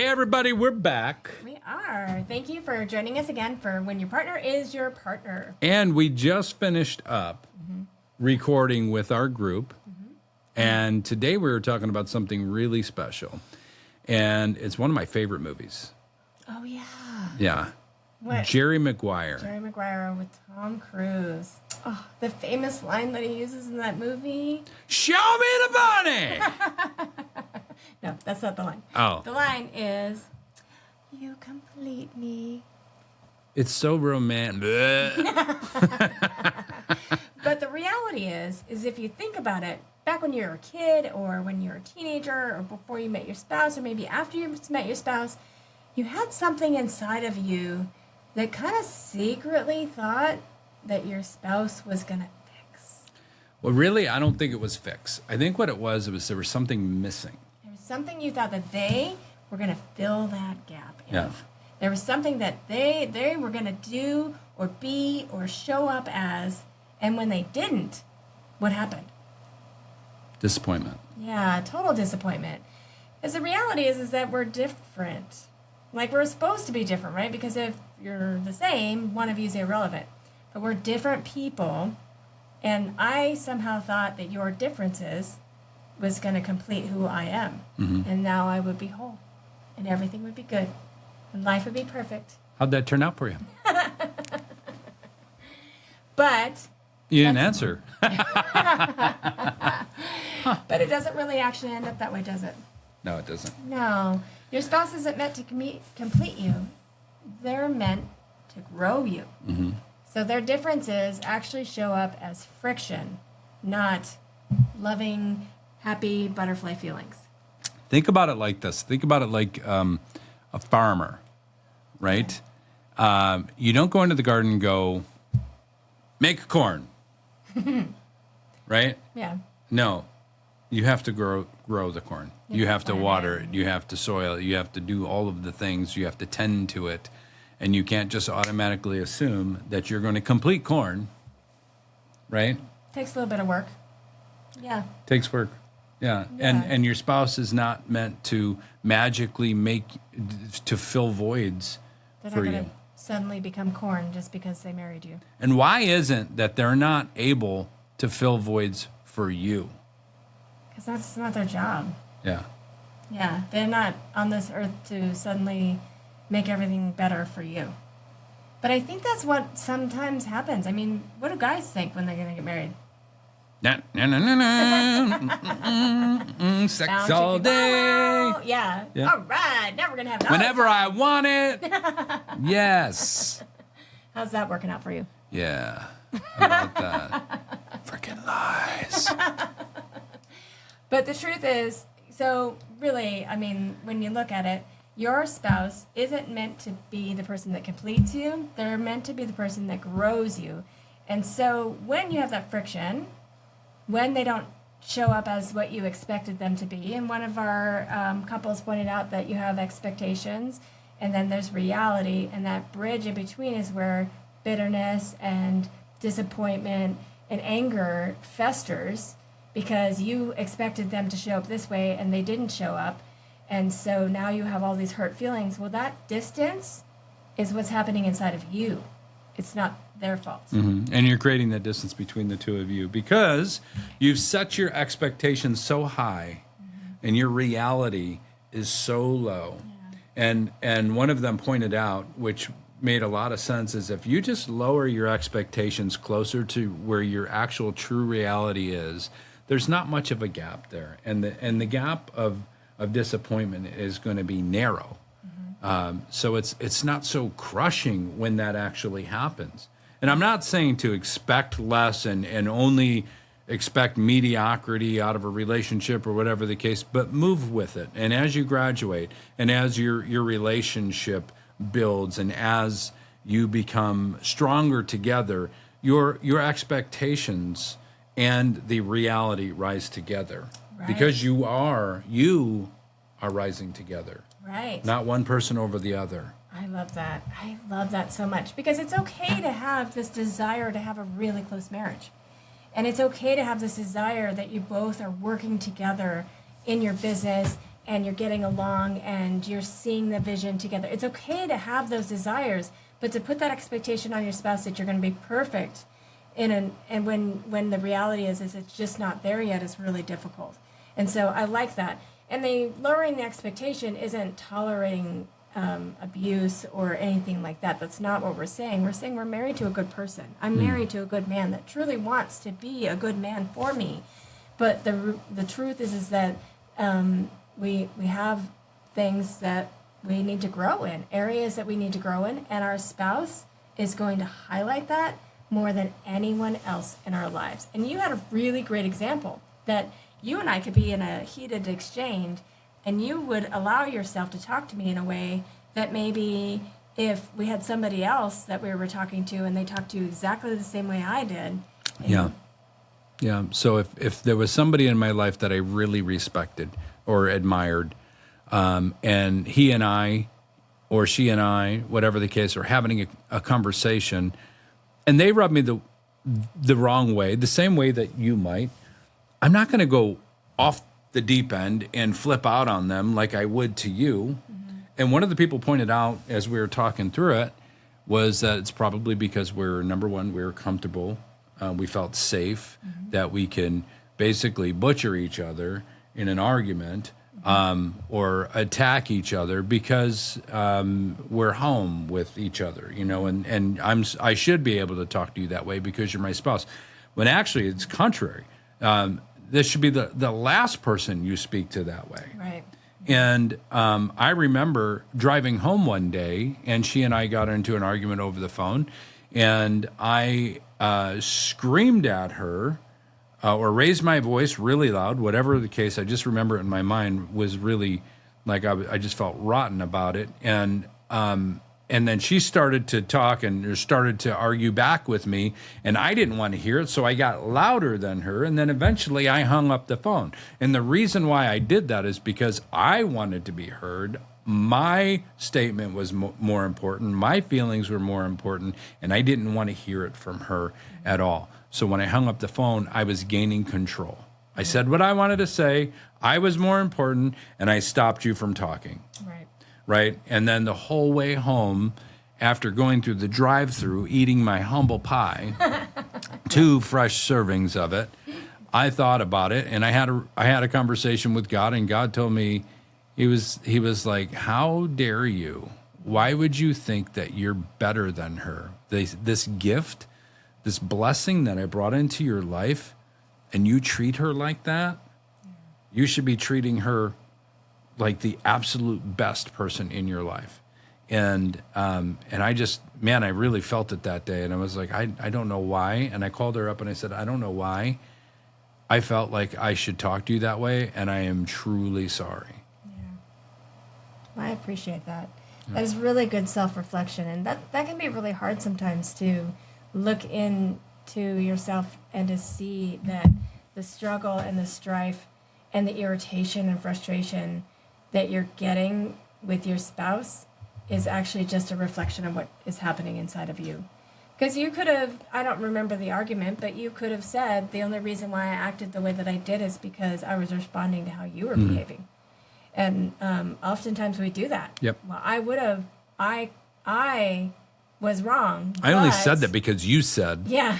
everybody, we're back. We are. Thank you for joining us again for When Your Partner Is Your Partner. And we just finished up recording with our group. And today we were talking about something really special. And it's one of my favorite movies. Oh, yeah. Yeah. What? Jerry Maguire. Jerry Maguire with Tom Cruise. Oh, the famous line that he uses in that movie. Show me the bunny! No, that's not the line. Oh. The line is, you complete me. It's so romantic. But the reality is if you think about it, back when you were a kid or when you were a teenager or before you met your spouse or maybe after you met your spouse, you had something inside of you that kind of secretly thought that your spouse was going to fix. Well, really, I don't think it was fix. I think what it was there was something missing. There was something you thought that they were going to fill that gap in. Yeah. There was something that they were going to do or be or show up as, and when they didn't, what happened? Disappointment. Yeah, total disappointment. Because the reality is that we're different. Like, we're supposed to be different, right? Because if you're the same, one of you is irrelevant. But we're different people, and I somehow thought that your differences was going to complete who I am. And now I would be whole, and everything would be good, and life would be perfect. How'd that turn out for you? But You didn't answer. but it doesn't really actually end up that way, does it? No, it doesn't. No. Your spouse isn't meant to complete you. They're meant to grow you. So their differences actually show up as friction, not loving, happy butterfly feelings. Think about it like this. Think about it like a farmer, right? You don't go into the garden and go, make corn, right? Yeah. No, you have to grow the corn. You have to plant water it. it. You have to soil it. You have to do all of the things. You have to tend to it. And you can't just automatically assume that you're going to complete corn, right? Takes a little bit of work. Yeah. Takes work. Yeah. Yeah. And your spouse is not meant to magically fill voids They're for not you. going to suddenly become corn just because they married you. And why isn't that they're not able to fill voids for you? Because that's not their job. Yeah. Yeah. They're not on this earth to suddenly make everything better for you. But I think that's what sometimes happens. I mean, what do guys think when they're going to get married? Na, na, na, na, na. Sex Bound all to day. tomorrow. Yeah. Yeah. All right. Now we're going to have it all Whenever the I want it. Yes. time. How's that working out for you? Yeah. How about that? Freaking lies. But the truth is, so really, I mean, when you look at it, your spouse isn't meant to be the person that completes you. They're meant to be the person that grows you. And so when you have that friction, when they don't show up as what you expected them to be, and one of our couples pointed out that you have expectations, and then there's reality, and that bridge in between is where bitterness and disappointment and anger festers because you expected them to show up this way and they didn't show up. And so now you have all these hurt feelings. Well, that distance is what's happening inside of you. It's not their fault. And you're creating that distance between the two of you because you've set your expectations so high and your reality is so low. Yeah. And one of them pointed out, which made a lot of sense, is if you just lower your expectations closer to where your actual true reality is, there's not much of a gap there. And the gap of disappointment is going to be narrow. So it's not so crushing when that actually happens. And I'm not saying to expect less and only expect mediocrity out of a relationship or whatever the case, but move with it. And as you graduate and as your relationship builds and as you become stronger together, your expectations and the reality rise together. Right. Because you are rising together. Right. Not one person over the other. I love that. I love that so much because it's okay to have this desire to have a really close marriage. And it's okay to have this desire that you both are working together in your business and you're getting along and you're seeing the vision together. It's okay to have those desires, but to put that expectation on your spouse that you're going to be perfect and when the reality is it's just not there yet is really difficult. And so I like that. And the lowering the expectation isn't tolerating abuse or anything like that. That's not what we're saying. We're saying we're married to a good person. I'm married to a good man that truly wants to be a good man for me. But the truth is that we have things that we need to grow in, areas that we need to grow in, and our spouse is going to highlight that more than anyone else in our lives. And you had a really great example that you and I could be in a heated exchange, and you would allow yourself to talk to me in a way that maybe if we had somebody else that we were talking to and they talked to you exactly the same way I did. Yeah. Yeah. So if there was somebody in my life that I really respected or admired, and he and I, or she and I, whatever the case, are having a conversation, and they rub me the wrong way, the same way that you might, I'm not going to go off the deep end and flip out on them like I would to you. Mm-hmm. And one of the people pointed out as we were talking through it was that it's probably because number one, we were comfortable. We felt safe, that we can basically butcher each other in an argument, or attack each other because we're home with each other, and I should be able to talk to you that way because you're my spouse. When actually it's contrary. This should be the last person you speak to that way. Right. And I remember driving home one day, and she and I got into an argument over the phone, and I screamed at her or raised my voice really loud, whatever the case. I just remember it in my mind was really like I just felt rotten about it. And then she started to talk and started to argue back with me, and I didn't want to hear it, so I got louder than her, and then eventually I hung up the phone. And the reason why I did that is because I wanted to be heard. My statement was more important. My feelings were more important, and I didn't want to hear it from her at all. So when I hung up the phone, I was gaining control. I said what I wanted to say. I was more important, and I stopped you from talking. Right? And then the whole way home, after going through the drive-thru, eating my humble pie, 2 fresh servings of it, I thought about it, and I had a conversation with God, and God told me, he was like, how dare you? Why would you think that you're better than her? This gift, this blessing that I brought into your life, and you treat her like that? You should be treating her like the absolute best person in your life. And I just, man, I really felt it that day. And I was like, I don't know why. And I called her up and I said, I don't know why I felt like I should talk to you that way. And I am truly sorry. Yeah. Well, I appreciate that. That is really good self-reflection. And that can be really hard sometimes to look into yourself and to see that the struggle and the strife and the irritation and frustration that you're getting with your spouse is actually just a reflection of what is happening inside of you. Because you could have, I don't remember the argument, but you could have said the only reason why I acted the way that I did is because I was responding to how you were behaving. And oftentimes we do that. Yep. Well, I would have, I was wrong. I only said that because you said. Yeah.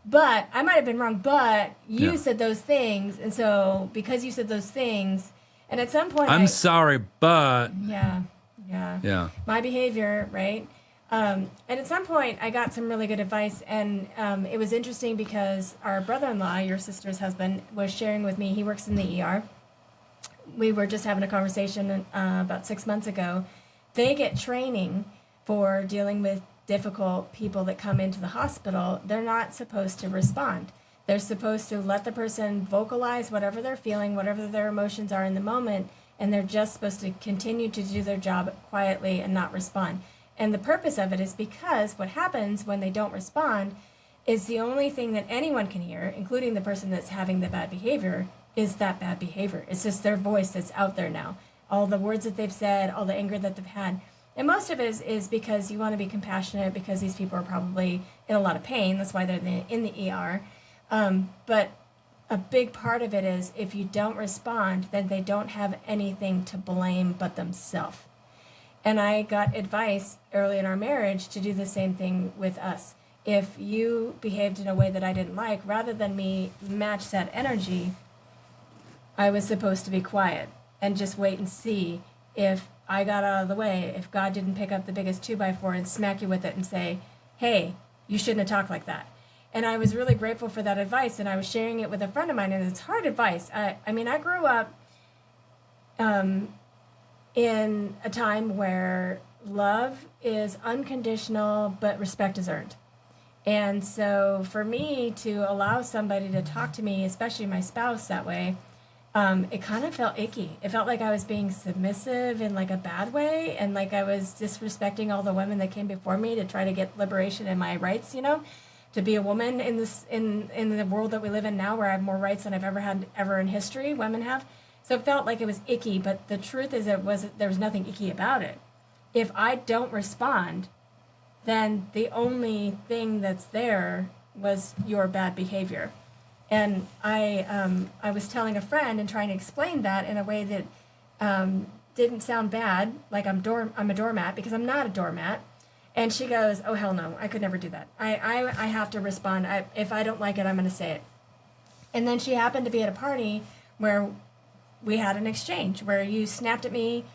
But I might have been wrong, but you said those things. And so because you said those things, and at some point, I'm sorry, but yeah, my behavior, right? And at some point, I got some really good advice, and it was interesting because our brother-in-law, your sister's husband, was sharing with me. He works in the ER. We were just having a conversation about 6 months ago. They get training for dealing with difficult people that come into the hospital. They're not supposed to respond. They're supposed to let the person vocalize whatever they're feeling, whatever their emotions are in the moment, and they're just supposed to continue to do their job quietly and not respond. And the purpose of it is because what happens when they don't respond is the only thing that anyone can hear, including the person that's having the bad behavior, is that bad behavior. It's just their voice that's out there now. All the words that they've said, all the anger that they've had. And most of it is because you want to be compassionate because these people are probably in a lot of pain. That's why they're in the ER. But a big part of it is if you don't respond, then they don't have anything to blame but themselves. And I got advice early in our marriage to do the same thing with us. If you behaved in a way that I didn't like, rather than me match that energy, I was supposed to be quiet and just wait and see if I got out of the way, if God didn't pick up the biggest 2x4 and smack you with it and say, hey, you shouldn't have talked like that. And I was really grateful for that advice, and I was sharing it with a friend of mine, and it's hard advice. I mean, I grew up in a time where love is unconditional, but respect is earned. And so for me to allow somebody to talk to me, especially my spouse, that way, it kind of felt icky. It felt like I was being submissive in like a bad way, and like I was disrespecting all the women that came before me to try to get liberation and my rights, to be a woman in this in the world that we live in now, where I have more rights than I've ever had in history. Women have. So it felt like it was icky, but the truth is there was nothing icky about it. If I don't respond, then the only thing that's there was your bad behavior. And I was telling a friend and trying to explain that in a way that didn't sound bad, like I'm a doormat, because I'm not a doormat. And she goes, oh, hell no, I could never do that. I have to respond. If I don't like it, I'm going to say it. And then she happened to be at a party where we had an exchange, where you snapped at me,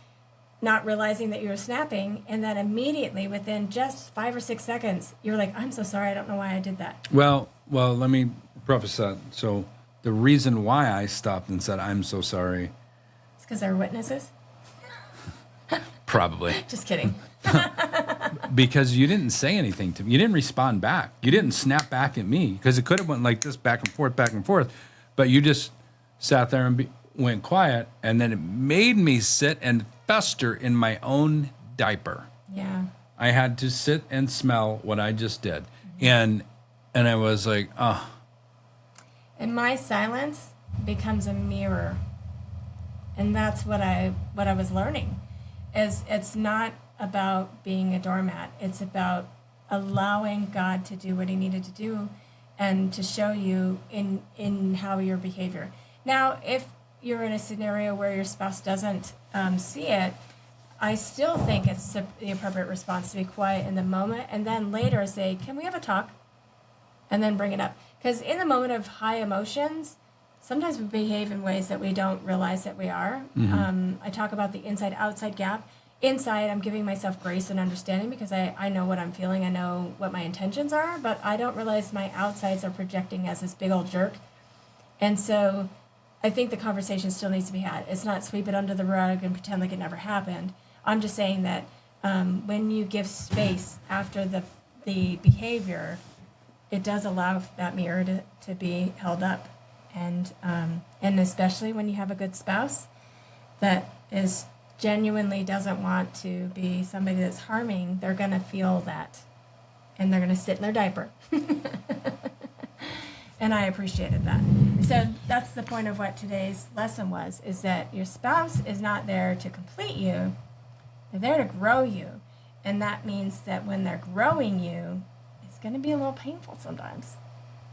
not realizing that you were snapping, and then immediately, within just 5 or 6 seconds, you were like, I'm so sorry, I don't know why I did that. Well, let me preface that. So the reason why I stopped and said, I'm so sorry. It's because there were witnesses? Probably. Just kidding. Because you didn't say anything to me. You didn't respond back. You didn't snap back at me, because it could have went like this, back and forth. But you just sat there and went quiet, and then it made me sit and fester in my own diaper. Yeah. I had to sit and smell what I just did. And I was like, oh. And my silence becomes a mirror. And that's what I was learning. Is it's not about being a doormat. It's about allowing God to do what he needed to do and to show you in how your behavior. Now, if you're in a scenario where your spouse doesn't see it, I still think it's the appropriate response to be quiet in the moment and then later say, can we have a talk? And then bring it up. Because in the moment of high emotions, sometimes we behave in ways that we don't realize that we are. Mm-hmm. I talk about the inside-outside gap. Inside, I'm giving myself grace and understanding because I know what I'm feeling. I know what my intentions are, but I don't realize my outsides are projecting as this big old jerk. And so I think the conversation still needs to be had. It's not sweep it under the rug and pretend like it never happened. I'm just saying that when you give space after the behavior, it does allow that mirror to be held up. And especially when you have a good spouse that is genuinely doesn't want to be somebody that's harming, they're going to feel that. And they're going to sit in their diaper. And I appreciated that. So that's the point of what today's lesson was, is that your spouse is not there to complete you. They're there to grow you. And that means that when they're growing you, it's going to be a little painful sometimes.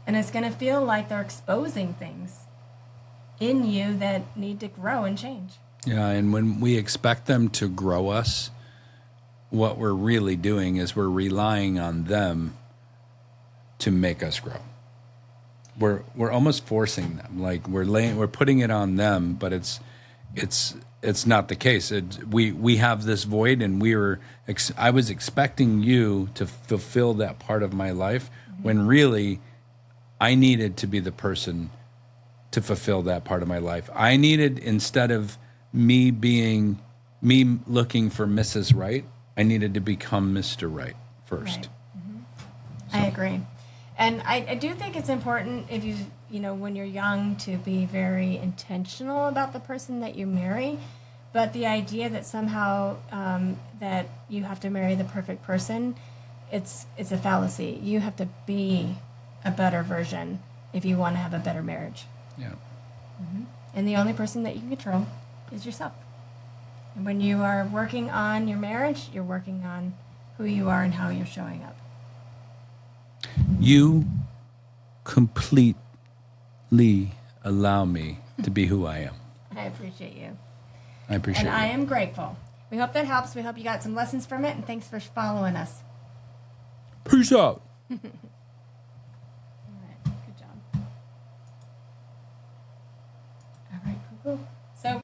And it's going to feel like they're exposing things in you that need to grow and change. Yeah, and when we expect them to grow us, what we're really doing is we're relying on them to make us grow. We're almost forcing them, like we're putting it on them, but it's not the case. We have this void, and I was expecting you to fulfill that part of my life, mm-hmm. when really I needed to be the person to fulfill that part of my life. I needed, instead of me looking for Mrs. Right, I needed to become Mr. Right first. Right. Mm-hmm. So. I agree. And I do think it's important if when you're young to be very intentional about the person that you marry, but the idea that somehow that you have to marry the perfect person, it's a fallacy. You have to be a better version if you want to have a better marriage. Yeah. Mm-hmm. And the only person that you can control is yourself. And when you are working on your marriage, you're working on who you are and how you're showing up. You completely allow me to be who I am. I appreciate you. I appreciate And I it. am grateful. We hope that helps. We hope you got some lessons from it, and thanks for following us. Peace out. All right, good job. All right, cool.